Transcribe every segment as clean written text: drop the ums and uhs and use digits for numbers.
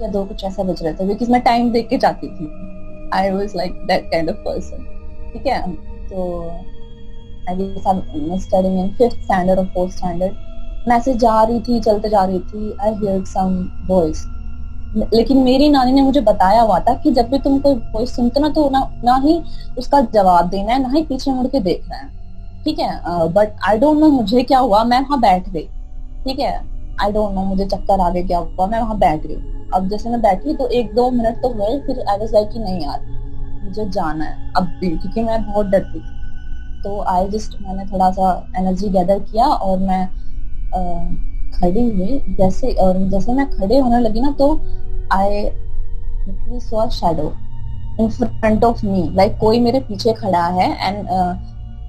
या 2 कुछ ऐसा बज रहे थे, बिकॉज मैं टाइम देख के जाती थी। I was like that kind of person. ठीक है, तो I was studying in 5th standard और 4th स्टैंडर्ड। मैं ऐसे जा रही थी, चलते जा रही थी, आई हियर्ड सम वॉइस। लेकिन मेरी नानी ने मुझे बताया हुआ था कि जब भी तुम कोई वॉइस सुनते ना तो ना ही उसका जवाब देना है, ना ही पीछे मुड़ के देखना है। ठीक है, बट आई डोंट नो मुझे क्या हुआ, मैं वहां बैठ गई। ठीक है, आई डोंट नो मुझे चक्कर आ गया क्या हुआ, मैं वहां बैठ गई। अब जैसे मैं बैठी तो 1-2 मिनट तो हुए, फिर आई वाज लाइक कि नहीं यार मुझे जाना है अब भी, क्योंकि मैं बहुत डरती थी। तो मैंने थोड़ा सा एनर्जी गैदर किया और मैं खड़ी हुई। जैसे मैं खड़े होने लगी ना तो I literally saw a shadow in front of me, like कोई मेरे पीछे खड़ा है एंड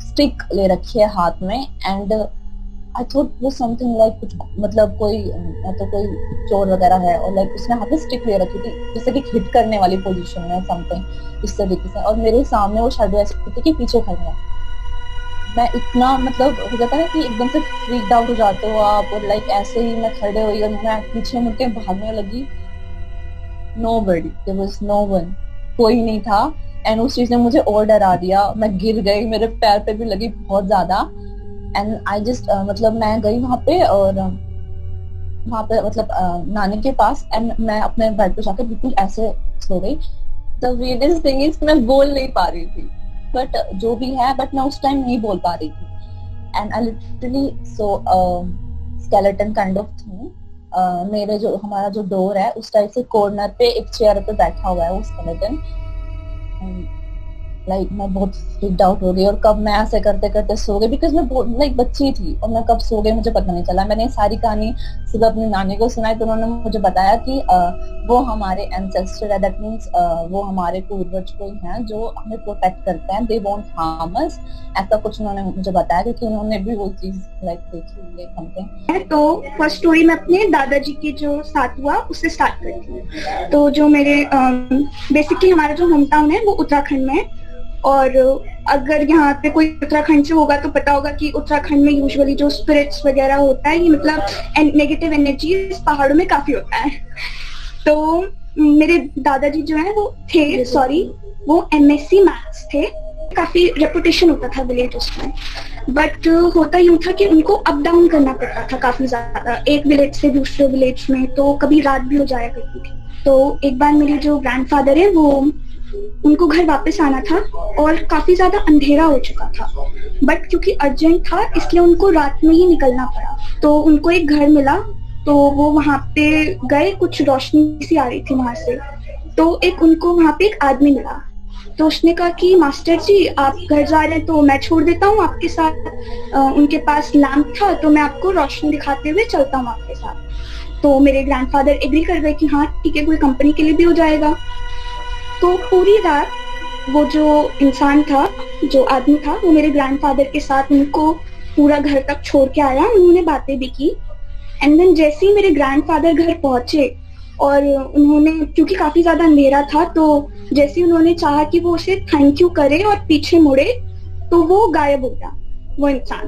स्टिक ले रखी है हाथ में। एंड आई थॉट वो समथिंग लाइक कुछ मतलब कोई तो कोई चोर वगैरह है, और लाइक उसने हाथ में स्टिक ले रखी थी जैसे कि हिट करने वाली पोजीशन में समथिंग इस तरीके से। और मेरे सामने वो शैडो ऐसे थी कि पीछे खड़ा है। मैं इतना मतलब हो जाता है कि एकदम से फ्रीक्ड आउट हो जाते हो आप, और लाइक ऐसे ही मैं खड़े हुई और मैं पीछे मुड़ के भागने लगी। Nobody, there was no one, कोई नहीं था। एंड उस चीज ने मुझे और डरा दिया, मैं गिर गई, मेरे पैर पे भी लगी बहुत ज्यादा। एंड आई जस्ट मतलब मैं गई वहां पे, और वहां पे मतलब नानी के पास, एंड मैं अपने बेड पे जाकर बिल्कुल ऐसे सो गई। द weirdest thing is मैं बोल नहीं पा रही थी, बट जो भी है, बट मैं उस टाइम नहीं बोल पा रही थी। And I literally so skeleton kind of thing. मेरे जो हमारा जो डोर है उस टाइप से कॉर्नर पे एक चेयर पे बैठा हुआ है वो स्केलेटन। लाइक मैं बहुत फ्रीक्ड आउट हो गई, और कब मैं ऐसे करते करते सो गई, बिकॉज मैं बहुत लाइक बच्ची थी, और मैं कब सो गई मुझे पता नहीं चला। मैंने सारी कहानी सुबह अपनी नानी को सुनाई तो उन्होंने मुझे बताया कि वो हमारे एंसेस्टर है, दैट मीन्स वो हमारे पूर्वज कोई हैं जो हमें प्रोटेक्ट करते हैं, दे वोंट हार्म अस, ऐसा कुछ उन्होंने मुझे बताया, क्योंकि उन्होंने भी वो चीज लाइक देखी हुई है समथिंग। तो फर्स्ट स्टोरी मैं अपने दादाजी के जो साथ हुआ उससे स्टार्ट करती हूँ। तो जो मेरे बेसिकली हमारा जो होम टाउन है वो उत्तराखंड में है, और अगर यहाँ पे कोई उत्तराखंड से होगा तो पता होगा कि उत्तराखंड में यूजुअली जो स्पिरिट्स वगैरह होता है, ये मतलब नेगेटिव एनर्जी इस पहाड़ों में काफी होता है। तो मेरे दादाजी जो है वो MSc मैथ्स थे, काफी रेपुटेशन होता था विलेजेस में। बट होता यूं था कि उनको अप डाउन करना पड़ता था काफी ज्यादा, एक विलेज से दूसरे विलेज में, तो कभी रात भी हो जाया करती थी। तो एक बार मेरे जो ग्रैंडफादर है वो उनको घर वापस आना था, और काफी ज्यादा अंधेरा हो चुका था, बट क्योंकि अर्जेंट था इसलिए उनको रात में ही निकलना पड़ा। तो उनको एक घर मिला, तो वो वहां पे गए, कुछ रोशनी सी आ रही थी वहां से, तो उनको वहां पे एक आदमी मिला। तो उसने कहा कि मास्टर जी आप घर जा रहे हैं तो मैं छोड़ देता हूँ आपके साथ। उनके पास लैंप था तो मैं आपको रोशनी दिखाते हुए चलता हूँ आपके साथ। तो मेरे ग्रैंडफादर एग्री कर गए कि हाँ ठीक है, कोई कंपनी के लिए भी हो जाएगा। तो पूरी रात वो जो इंसान था, जो आदमी था, वो मेरे ग्रैंडफादर के साथ उनको पूरा घर तक छोड़ के आया, उन्होंने बातें भी की। एंड देन जैसे ही मेरे ग्रैंडफादर घर पहुंचे, और उन्होंने, क्योंकि काफी ज्यादा अंधेरा था, तो जैसे ही उन्होंने चाहा कि वो उसे थैंक यू करे और पीछे मुड़े, तो वो गायब हो गया वो इंसान।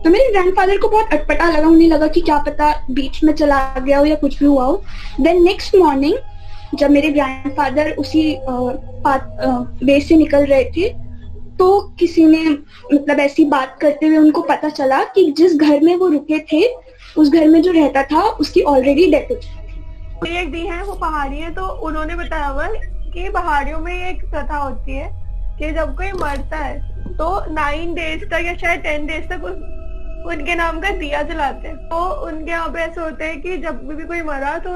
तो मेरे ग्रैंडफादर को बहुत अटपटा लगा, उन्हें लगा कि क्या पता बीच में चला गया हो या कुछ भी हुआ हो। देन नेक्स्ट मॉर्निंग जब मेरे ग्रैंडफादर उसी वे से निकल रहे थे, तो किसी ने मतलब ऐसी बात करते हुए उनको पता चला कि जिस घर में वो रुके थे उस घर में जो रहता था उसकी ऑलरेडी डेथ हो चुकी थी। एक दी है वो पहाड़ी है, तो उन्होंने बताया हुआ कि पहाड़ियों में एक प्रथा होती है कि जब कोई मरता है तो 9 डेज तक या शायद 10 डेज तक उनके नाम का दिया जलाते हैं। तो उनके यहाँ पे ऐसे होते हैं कि जब भी कोई मरा तो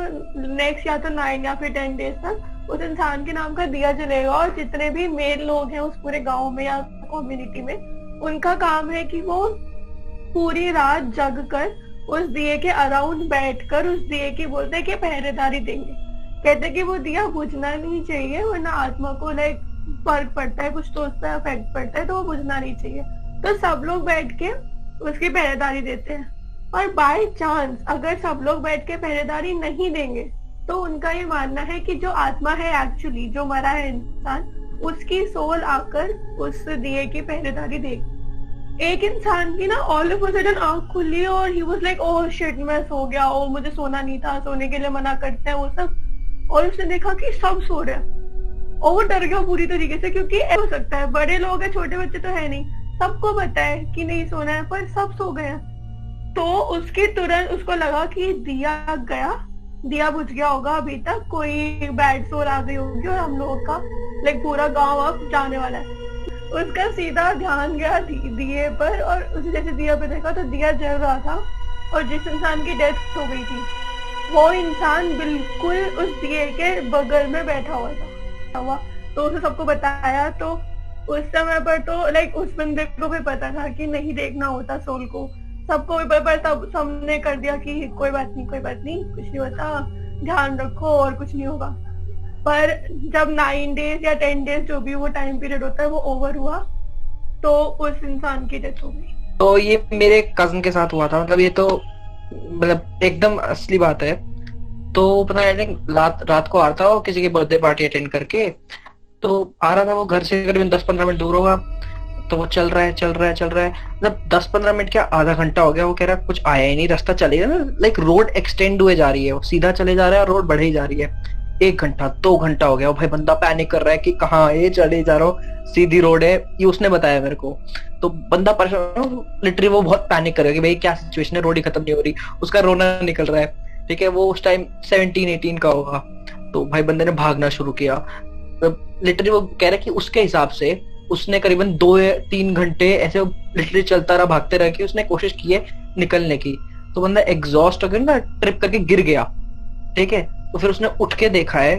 नेक्स्ट या तो 9 या फिर 10 डेज तक उस इंसान के नाम का दिया जलेगा, और जितने भी मेल लोग हैं उस पूरे गांव में या कम्युनिटी में, उनका काम है कि वो पूरी रात जग कर उस दिए के अराउंड बैठकर उस दिए की बोलते हैं कि पहरेदारी देंगे। कहते हैं कि वो दिया बुझना नहीं चाहिए, वरना आत्मा को लाइक फर्क पड़ता है, कुछ तो उसका इफेक्ट पड़ता है, तो वो बुझना नहीं चाहिए। तो सब लोग बैठ के उसकी पहरेदारी देते हैं, और बाय चांस अगर सब लोग बैठ के पहरेदारी नहीं देंगे तो उनका ये मानना है कि जो आत्मा है एक्चुअली जो मरा है इंसान, उसकी सोल आकर उस दिए की पहरेदारी देगी। एक इंसान की ना ऑल ऑफ अ सडन आंख खुली और he was like oh shit मैं सो गया, ओ मुझे सोना नहीं था, सोने के लिए मना करते हैं वो सब। और उसने देखा कि सब सो रहे हैं और वो डर गया पूरी तरीके से, क्योंकि ऐसा हो सकता है, बड़े लोग हैं, छोटे बच्चे तो है नहीं, सबको पता है कि नहीं सोना है, पर सब सो गए हैं। तो उसके तुरंत उसको लगा कि दिया गया, दिया बुझ गया होगा, अभी तक कोई बैड सोल आ गई होगी और हम लोगों का लाइक पूरा गांव अब जाने वाला है। उसका सीधा ध्यान गया दिए पर, और उसे जैसे दिया पे देखा तो दिया जल रहा था, और जिस इंसान की डेथ हो गई थी वो इंसान बिल्कुल उस दिए के बगल में बैठा हुआ था। तो उसे सबको बताया, तो उस समय पर तो लाइक उस बंदे को भी पता था कि नहीं देखना होता सोल को, सबको भी पर तब सबने कर दिया कि कोई बात नहीं, कोई बात नहीं, कुछ नहीं होता, ध्यान रखो और कुछ नहीं होगा। पर जब 9 डेज या 10 डेज जो भी वो टाइम पीरियड होता है वो ओवर हुआ, तो उस इंसान की डेथ हो गई। तो ये मेरे कजन के साथ हुआ था, मतलब ये तो मतलब एकदम असली बात है। तो पता है, आई थिंक रात को आ रहा था वो किसी की बर्थडे पार्टी अटेंड करके, तो आ रहा था वो घर से करीबन 10-15 मिनट दूर होगा। तो वो चल रहा है मतलब 10-15 मिनट क्या, आधा घंटा हो गया, वो कह रहा है कुछ आया ही नहीं, रास्ता चले ना, लाइक रोड एक्सटेंड हुए जा रही है, वो सीधा चले जा रहा है और रोड बढ़े ही जा रही है। 1 घंटा 2 घंटा हो गया, वो भाई बंदा पैनिक कर रहा है कि कहाँ है, चले जा रहा हूँ, सीधी रोड है, ये उसने बताया मेरे को। तो बंदा परेशान, लिटरली वो बहुत पैनिक कर रहा है कि भाई क्या सिचुएशन है, रोड ही खत्म नहीं हो रही, उसका रोना निकल रहा है। ठीक है, वो उस टाइम 17-18 का होगा। तो भाई बंदे ने भागना शुरू किया। लिटरली वो कह रहा है कि उसके हिसाब से उसने करीबन 2 या 3 घंटे ऐसे लिटरली चलता रहा, भागते रह के उसने कोशिश की है निकलने की। तो बंदा एग्जॉस्ट होकर ना ट्रिप करके गिर गया। ठीक है, तो फिर उसने उठ के देखा है,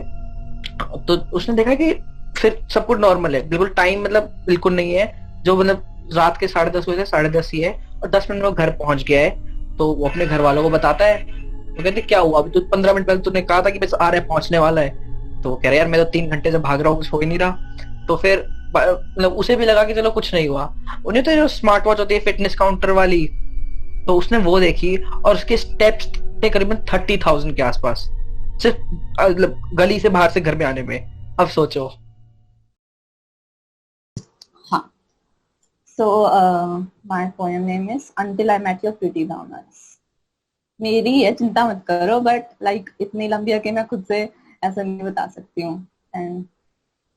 तो उसने देखा कि फिर सब कुछ नॉर्मल है, बिल्कुल टाइम मतलब बिल्कुल नहीं है, जो मतलब रात के 10:30 हुए थे, 10:30 ही है, और 10 मिनट में घर पहुंच गया है। तो वो अपने घर वालों को बताता है, वो कहते क्या हुआ, अभी तो 15 मिनट पहले तूने कहा था कि बस आ रहा है, पहुंचने वाला है। तो वो कह रहा यार मैं तो 3 घंटे से भाग रहा हूँ, कुछ हो ही नहीं रहा। तो फिर मतलब उसे भी लगा कि चलो कुछ नहीं हुआ। उन्हें तो जो स्मार्ट वॉच होती है फिटनेस काउंटर वाली, तो उसने वो देखी और उसके स्टेप्स थे करीबन 30,000 के आसपास, सिर्फ मतलब गली से बाहर से घर में आने में। अब सोचो। हाँ, so my poem name is Until I Met Your Pretty Brown Eyes. मेरी है, चिंता मत करो, बट लाइक इतनी लंबी है कि मैं खुद से ऐसा नहीं बता सकती हूँ। एंड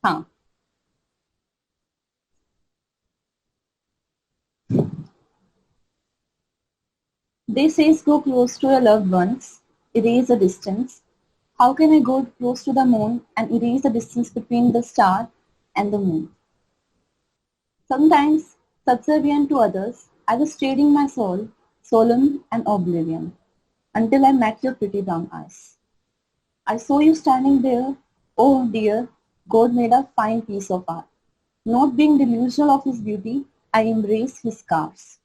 हाँ, they say go close to your loved ones, erase the distance. How can I go close to the moon and erase the distance between the star and the moon? Sometimes, subservient to others, I was trading my soul, solemn and oblivion, until I met your pretty brown eyes. I saw you standing there, oh dear, God made a fine piece of art. Not being delusional of his beauty, I embraced his scars.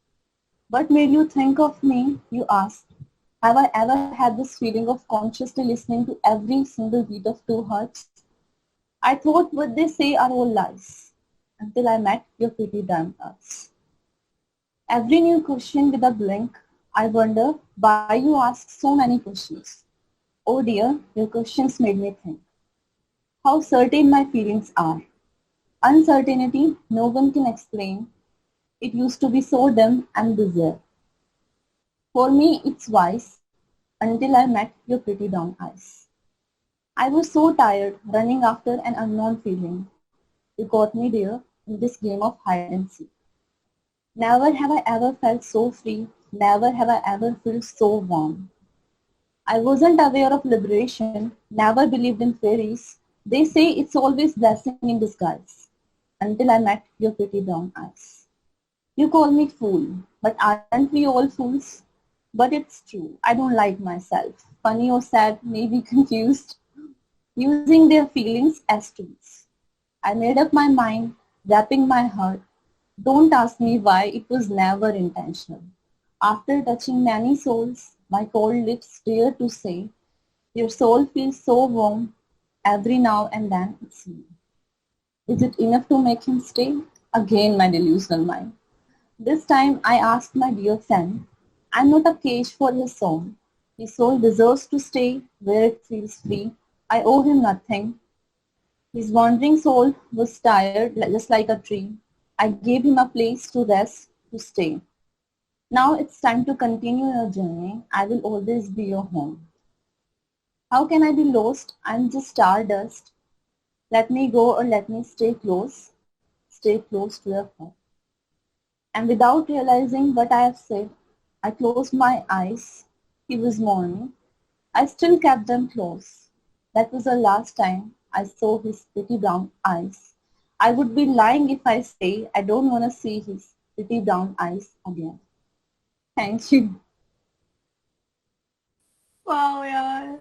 What made you think of me, you asked. Have I ever had this feeling of consciously listening to every single beat of 2 hearts? I thought what they say are all lies, until I met your pretty damn eyes. Every new question with a blink, I wonder why you ask so many questions. Oh dear, your questions made me think. How certain my feelings are. Uncertainty no one can explain. It used to be so dim and bizarre. For me, it's wise, until I met your pretty brown eyes. I was so tired running after an unknown feeling. You got me there in this game of hide and seek. Never have I ever felt so free. Never have I ever felt so warm. I wasn't aware of liberation, never believed in fairies. They say it's always blessing in disguise, until I met your pretty brown eyes. You call me fool, but aren't we all fools? But it's true, I don't like myself. Funny or sad, maybe confused, using their feelings as tools. I made up my mind, wrapping my heart. Don't ask me why, it was never intentional. After touching many souls, my cold lips dare to say, your soul feels so warm, every now and then it's me. Is it enough to make him stay? Again, my delusional mind. This time I asked my dear friend, I'm not a cage for his soul. His soul deserves to stay where it feels free. I owe him nothing. His wandering soul was tired just like a tree. I gave him a place to rest, to stay. Now it's time to continue your journey. I will always be your home. How can I be lost? I'm just stardust. Let me go or let me stay close to your heart. And without realizing what I have said, I closed my eyes. He was morning. I still kept them closed. That was the last time I saw his pretty brown eyes. I would be lying if I say I don't want to see his pretty brown eyes again. Thank you. Wow यार,